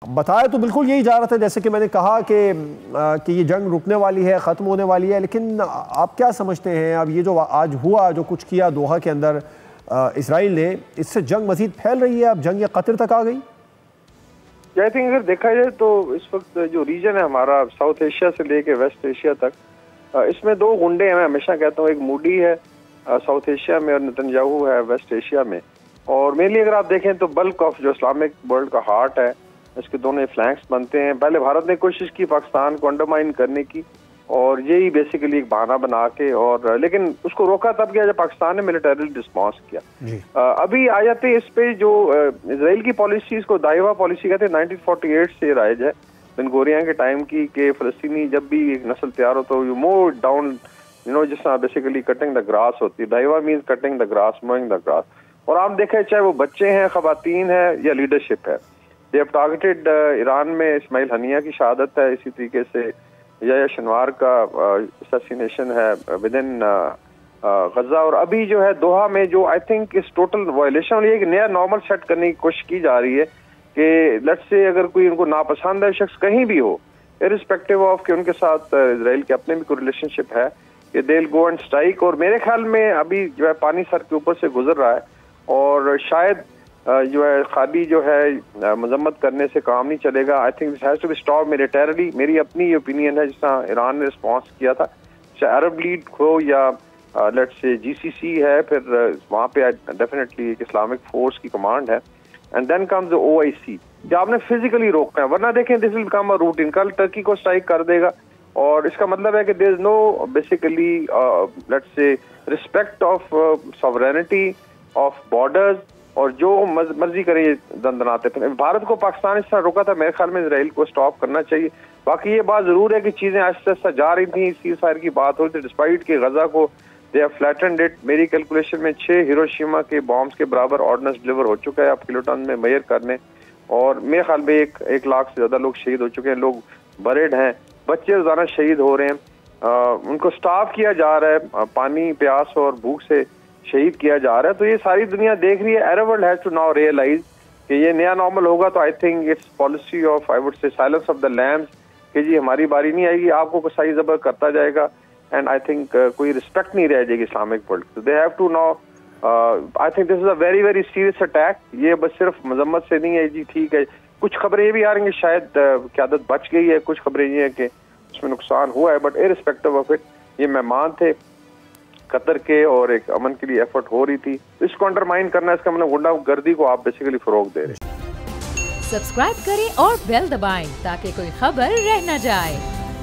बताया तो बिल्कुल यही जा रहा था, जैसे कि मैंने कहा कि ये जंग रुकने वाली है, ख़त्म होने वाली है, लेकिन आप क्या समझते हैं अब ये जो आज हुआ, जो कुछ किया दोहा के अंदर इसराइल ने, इससे जंग मज़ीद फैल रही है, अब जंग ये कतर तक आ गई? आई थिंक अगर देखा जाए तो इस वक्त जो रीजन है हमारा साउथ एशिया से लेके वेस्ट एशिया तक, इसमें दो गुंडे हैं। मैं हमेशा कहता हूँ, एक मूडी है साउथ एशिया में और नेतन्याहू है वेस्ट एशिया में। और मेनली अगर आप देखें तो बल्क ऑफ जो इस्लामिक वर्ल्ड का हार्ट है, इसके दोनों फ्लैंक्स बनते हैं। पहले भारत ने कोशिश की पाकिस्तान को अंडरमाइन करने की, और यही बेसिकली एक बहाना बना के, और लेकिन उसको रोका तब गया जब पाकिस्तान ने मिलिटरी रिस्पॉन्स किया। अभी आ जाते हैं इस पे जो इसराइल की पॉलिसी, इसको दाइवा पॉलिसी कहते हैं, 1948 से राइज है, बेन गोरियन के टाइम की, कि फलस्तीनी जब भी एक नस्ल तैयार हो तो यू मो डाउन, जिस तरह बेसिकली कटिंग द ग्रास होती है। दाइवा means cutting the grass, mowing the grass. और आप देखें चाहे वो बच्चे हैं, खवातीन है या लीडरशिप है, दे हैव टारगेटेड ईरान में इस्माइल हनिया की शहादत है, इसी तरीके से या शनवार का असैसिनेशन है विद इन गजा। और अभी जो है दोहा में जो आई थिंक इस टोटल वायलेशन, ये एक नया नॉर्मल सेट करने की कोशिश की जा रही है कि लेट्स से अगर कोई उनको नापसंद है शख्स कहीं भी हो, इररिस्पेक्टिव ऑफ कि उनके साथ इसराइल के अपने भी कोई रिलेशनशिप है, कि they will go and strike. और मेरे ख्याल में अभी जो है पानी सर के ऊपर से गुजर रहा है, और शायद जो है खाली जो है मजम्मत करने से काम नहीं चलेगा। I think this has to be stop militarily. मेरी अपनी ओपिनियन है, जिस तरह ईरान ने रिस्पॉन्स किया था, चाहे अरब लीग हो या लेट्स से जीसीसी है, फिर वहाँ पे डेफिनेटली एक इस्लामिक फोर्स की कमांड है, and then comes the OIC, जो आपने फिजिकली रोकना है, वरना देखें this will become a routine. कल टर्की को स्ट्राइक कर देगा, और इसका मतलब है कि there is no basically let's say respect of sovereignty of borders, और जो मर्जी करे दंदनाते थे। भारत को पाकिस्तान इस तरह रोका था, मेरे ख्याल में इसराइल को स्टॉप करना चाहिए। बाकी ये बात जरूर है कि चीजें आहिस्ता आहिस्ता जा रही थी, सीज फायर की बात हो रही थी, डिस्पाइट के गजा को दे हैव फ्लैटेंड इट। मेरी कैलकुलेशन में 6 हिरोशिमा के बॉम्ब्स के बराबर ऑर्डिनेंस डिलीवर हो चुका है आप किलोटन में मेजर करने, और मेरे ख्याल में 1 लाख से ज्यादा लोग शहीद हो चुके हैं, लोग बरेड हैं, बच्चे रोजाना शहीद हो रहे हैं, उनको स्टाफ किया जा रहा है, पानी प्यास और भूख से शहीद किया जा रहा है। तो ये सारी दुनिया देख रही है। Arab world has to now realize कि ये नया नॉर्मल होगा, तो I think it's policy of I would say silence of the lambs, कि जी हमारी बारी नहीं आएगी, आपको कसाई जबर करता जाएगा, एंड आई थिंक कोई रिस्पेक्ट नहीं रह जाएगी इस्लामिक वर्ल्ड। तो they have to now, I think this is a very very serious attack. ये बस सिर्फ मजम्मत से नहीं है जी, ठीक है, कुछ खबरें ये भी आ रही हैं शायद क़यादत बच गई है, कुछ खबरें ये हैं कि उसमें नुकसान हुआ है, बट इररिस्पेक्टिव ऑफ इट ये मेहमान थे कतर के, और एक अमन के लिए एफर्ट हो रही थी। इसको अंडरमाइन करना, इसका मतलब गुंडागर्दी को आप बेसिकली फरोग दे रहे हैं। सब्सक्राइब करें और बेल दबाएं ताकि कोई खबर रह न जाए।